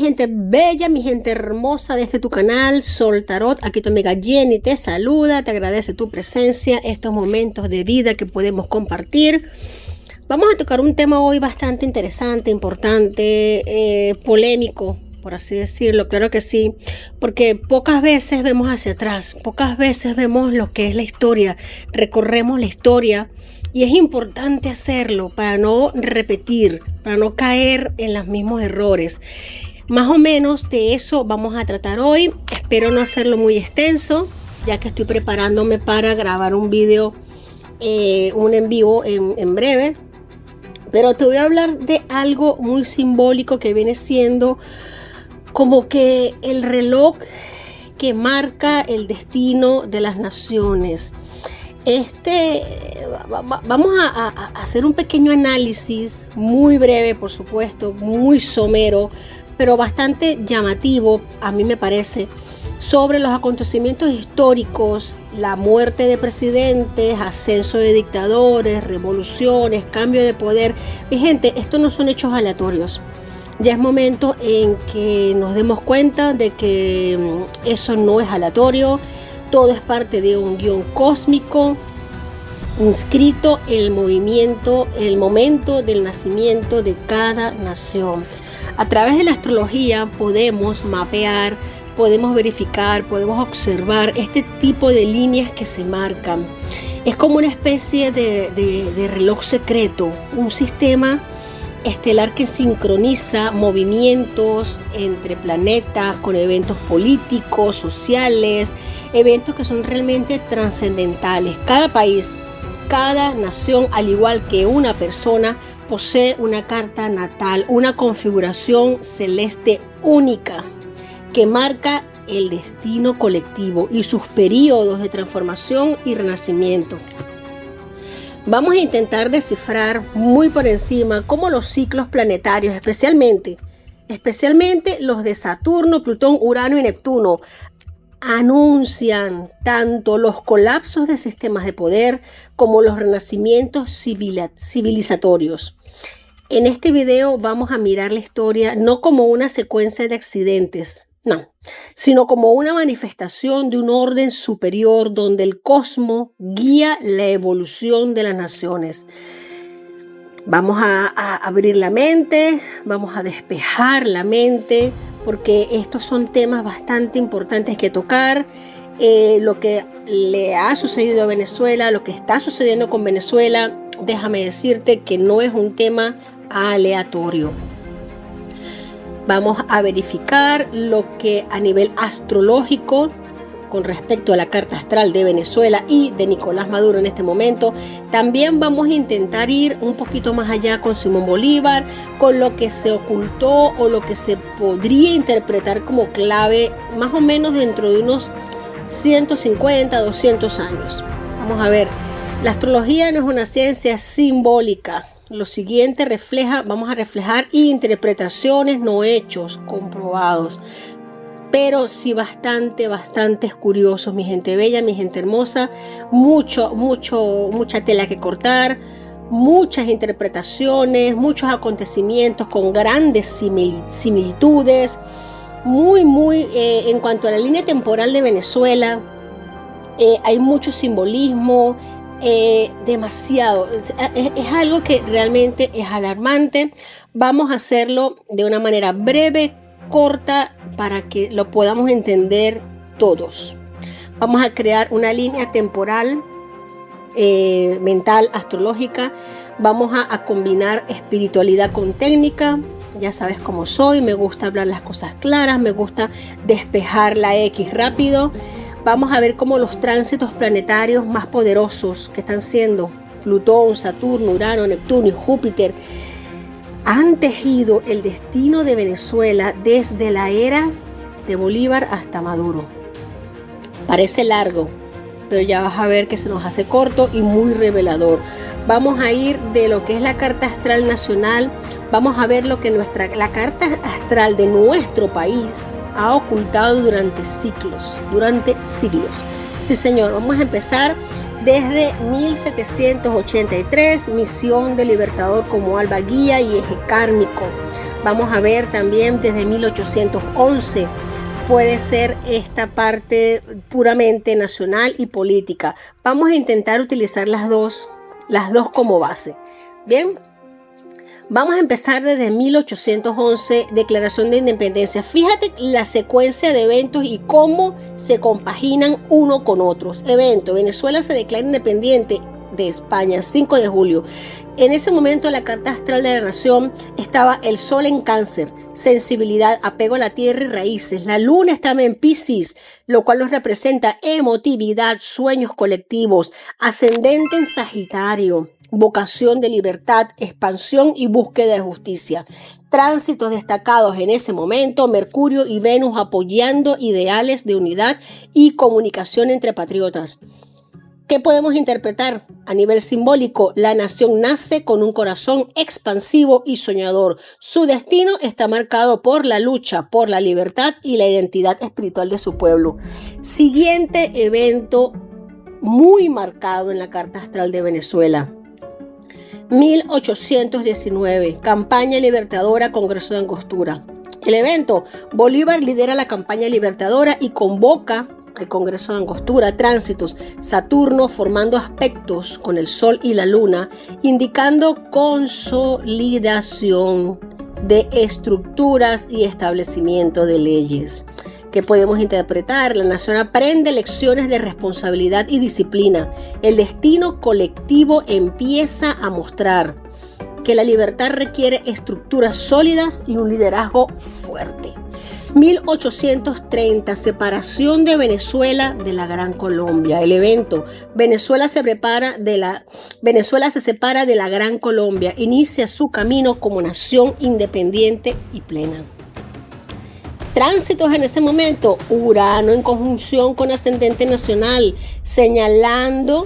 gente bella, mi gente hermosa de este tu canal, Sol Tarot. Aquí tu amiga Jenny te saluda, te agradece tu presencia, estos momentos de vida que podemos compartir. Vamos a tocar un tema hoy bastante interesante, importante, polémico, por así decirlo, claro que sí, porque pocas veces vemos hacia atrás, pocas veces vemos lo que es la historia, recorremos la historia y es importante hacerlo para no repetir, para no caer en los mismos errores. Más o menos de eso vamos a tratar hoy, espero no hacerlo muy extenso, ya que estoy preparándome para grabar un video, un en vivo en breve. Pero te voy a hablar de algo muy simbólico que viene siendo como que el reloj que marca el destino de las naciones. Vamos a hacer un pequeño análisis muy breve, por supuesto, muy somero, pero bastante llamativo, a mí me parece, sobre los acontecimientos históricos, la muerte de presidentes, ascenso de dictadores, revoluciones, cambio de poder. Mi gente, estos no son hechos aleatorios. Ya es momento en que nos demos cuenta de que eso no es aleatorio, todo es parte de un guión cósmico inscrito en el movimiento, en el momento del nacimiento de cada nación. A través de la astrología podemos mapear, podemos verificar, podemos observar este tipo de líneas que se marcan. Es como una especie de reloj secreto, un sistema estelar que sincroniza movimientos entre planetas con eventos políticos, sociales, eventos que son realmente trascendentales. Cada país, cada nación, al igual que una persona, posee una carta natal, una configuración celeste única que marca el destino colectivo y sus periodos de transformación y renacimiento. Vamos a intentar descifrar muy por encima cómo los ciclos planetarios, especialmente los de Saturno, Plutón, Urano y Neptuno, anuncian tanto los colapsos de sistemas de poder como los renacimientos civilizatorios. En este video vamos a mirar la historia no como una secuencia de accidentes, no, sino como una manifestación de un orden superior donde el cosmos guía la evolución de las naciones. Vamos a abrir la mente, vamos a despejar la mente, porque estos son temas bastante importantes que tocar. Lo que le ha sucedido a Venezuela, lo que está sucediendo con Venezuela, déjame decirte que no es un tema aleatorio. Vamos a verificar lo que a nivel astrológico con respecto a la carta astral de Venezuela y de Nicolás Maduro en este momento. También vamos a intentar ir un poquito más allá con Simón Bolívar, con lo que se ocultó o lo que se podría interpretar como clave más o menos dentro de unos 150, 200 años. Vamos a ver, la astrología no es una ciencia simbólica. Lo siguiente vamos a reflejar interpretaciones, no hechos comprobados, pero sí bastante curiosos, mi gente bella, mi gente hermosa, mucha tela que cortar, muchas interpretaciones, muchos acontecimientos con grandes similitudes, muy en cuanto a la línea temporal de Venezuela, hay mucho simbolismo. Demasiado, es algo que realmente es alarmante. Vamos a hacerlo de una manera breve, corta, para que lo podamos entender todos. Vamos a crear una línea temporal, mental, astrológica. Vamos a combinar espiritualidad con técnica. Ya sabes cómo soy, me gusta hablar las cosas claras, me gusta despejar la X rápido. Vamos a ver cómo los tránsitos planetarios más poderosos que están siendo Plutón, Saturno, Urano, Neptuno y Júpiter han tejido el destino de Venezuela desde la era de Bolívar hasta Maduro. Parece largo, pero ya vas a ver que se nos hace corto y muy revelador. Vamos a ir de lo que es la carta astral nacional, vamos a ver lo que la carta astral de nuestro país ha ocultado durante siglos. Sí, señor, vamos a empezar desde 1783, misión de Libertador como alba guía y eje kármico. Vamos a ver también desde 1811. Puede ser esta parte puramente nacional y política. Vamos a intentar utilizar las dos como base. Bien, vamos a empezar desde 1811, Declaración de Independencia. Fíjate la secuencia de eventos y cómo se compaginan uno con otros. Evento: Venezuela se declara independiente de España, 5 de julio. En ese momento, la carta astral de la nación estaba el sol en Cáncer, sensibilidad, apego a la tierra y raíces. La luna estaba en Piscis, lo cual nos representa emotividad, sueños colectivos. Ascendente en Sagitario, vocación de libertad, expansión y búsqueda de justicia. Tránsitos destacados en ese momento: Mercurio y Venus apoyando ideales de unidad y comunicación entre patriotas. ¿Qué podemos interpretar a nivel simbólico? La nación nace con un corazón expansivo y soñador. Su destino está marcado por la lucha, por la libertad y la identidad espiritual de su pueblo. Siguiente evento muy marcado en la carta astral de Venezuela. 1819, campaña libertadora, Congreso de Angostura. El evento: Bolívar lidera la campaña libertadora y convoca el Congreso de Angostura. Tránsitos: Saturno formando aspectos con el Sol y la Luna, indicando consolidación de estructuras y establecimiento de leyes. ¿Qué podemos interpretar? La nación aprende lecciones de responsabilidad y disciplina. El destino colectivo empieza a mostrar que la libertad requiere estructuras sólidas y un liderazgo fuerte. 1830, separación de Venezuela de la Gran Colombia. El evento: Venezuela se separa de la Gran Colombia, inicia su camino como nación independiente y plena. Tránsitos en ese momento: Urano en conjunción con ascendente nacional, señalando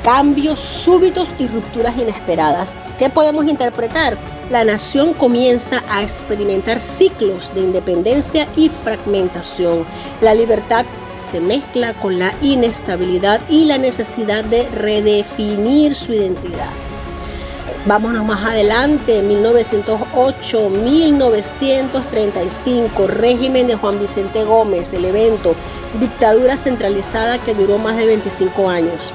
cambios súbitos y rupturas inesperadas. ¿Qué podemos interpretar? La nación comienza a experimentar ciclos de independencia y fragmentación. La libertad se mezcla con la inestabilidad y la necesidad de redefinir su identidad. Vámonos más adelante, 1908-1935, régimen de Juan Vicente Gómez. El evento: dictadura centralizada que duró más de 25 años.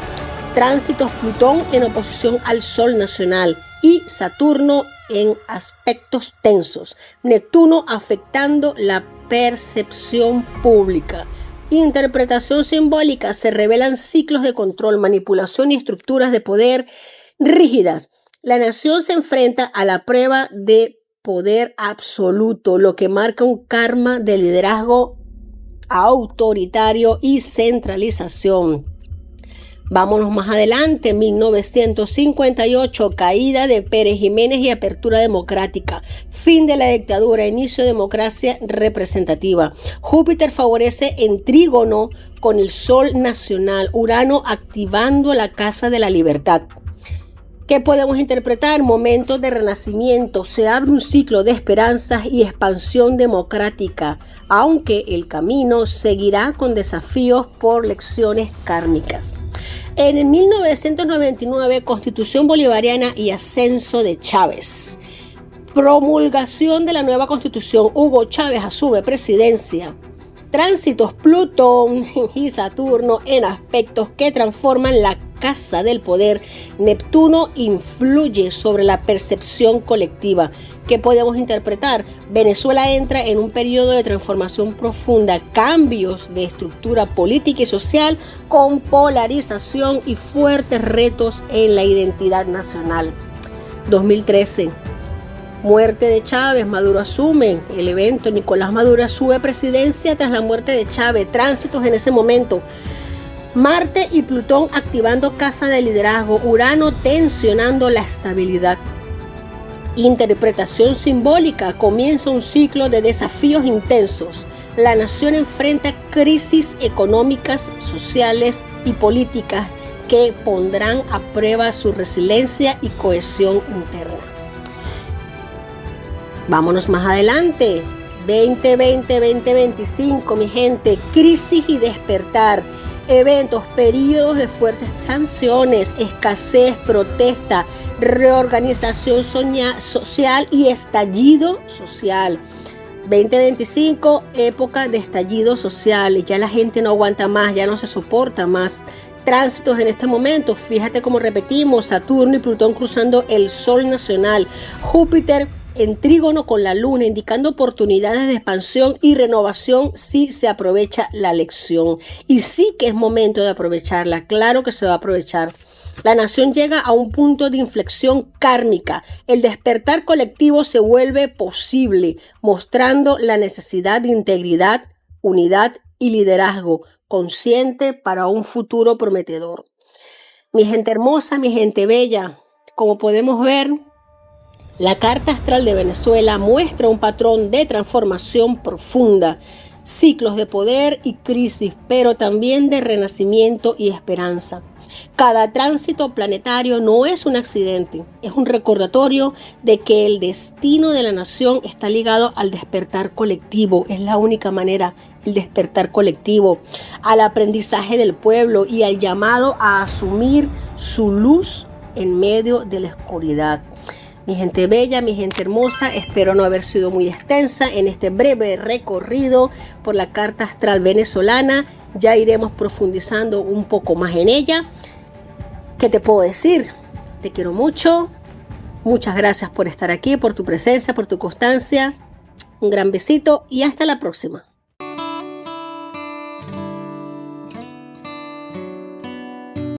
Tránsitos: Plutón en oposición al Sol nacional y Saturno en aspectos tensos. Neptuno afectando la percepción pública. Interpretación simbólica: se revelan ciclos de control, manipulación y estructuras de poder rígidas. La nación se enfrenta a la prueba de poder absoluto, lo que marca un karma de liderazgo autoritario y centralización. Vámonos más adelante, 1958, caída de Pérez Jiménez y apertura democrática, fin de la dictadura, inicio de democracia representativa. Júpiter favorece en trígono con el Sol nacional, Urano activando la casa de la libertad. ¿Qué podemos interpretar? Momentos de renacimiento, se abre un ciclo de esperanzas y expansión democrática, aunque el camino seguirá con desafíos por lecciones kármicas. En el 1999, Constitución Bolivariana y ascenso de Chávez. Promulgación de la nueva Constitución, Hugo Chávez asume presidencia. Tránsitos: Plutón y Saturno en aspectos que transforman la casa del poder. Neptuno influye sobre la percepción colectiva. ¿Qué podemos interpretar? Venezuela entra en un periodo de transformación profunda, cambios de estructura política y social con polarización y fuertes retos en la identidad nacional. 2013. Muerte de Chávez, Maduro asume. El evento: Nicolás Maduro asume presidencia tras la muerte de Chávez. Tránsitos en ese momento: Marte y Plutón activando casa de liderazgo, Urano tensionando la estabilidad. Interpretación simbólica: comienza un ciclo de desafíos intensos. La nación enfrenta crisis económicas, sociales y políticas que pondrán a prueba su resiliencia y cohesión interna. Vámonos más adelante, 2020-2025, mi gente, crisis y despertar. eventos, periodos de fuertes sanciones, escasez, protesta, reorganización social y estallido social. 2025, época de estallido social. Ya la gente no aguanta más, ya no se soporta más. Tránsitos en este momento, fíjate cómo repetimos, Saturno y Plutón cruzando el Sol nacional, Júpiter en trígono con la Luna, indicando oportunidades de expansión y renovación si se aprovecha la lección. Y sí que es momento de aprovecharla, claro que se va a aprovechar. La nación llega a un punto de inflexión kármica. El despertar colectivo se vuelve posible, mostrando la necesidad de integridad, unidad y liderazgo consciente para un futuro prometedor. Mi gente hermosa, mi gente bella, como podemos ver, la carta astral de Venezuela muestra un patrón de transformación profunda, ciclos de poder y crisis, pero también de renacimiento y esperanza. Cada tránsito planetario no es un accidente, es un recordatorio de que el destino de la nación está ligado al despertar colectivo. Es la única manera, el despertar colectivo, al aprendizaje del pueblo y al llamado a asumir su luz en medio de la oscuridad. Mi gente bella, mi gente hermosa, espero no haber sido muy extensa en este breve recorrido por la carta astral venezolana. Ya iremos profundizando un poco más en ella. ¿Qué te puedo decir? Te quiero mucho. Muchas gracias por estar aquí, por tu presencia, por tu constancia. Un gran besito y hasta la próxima.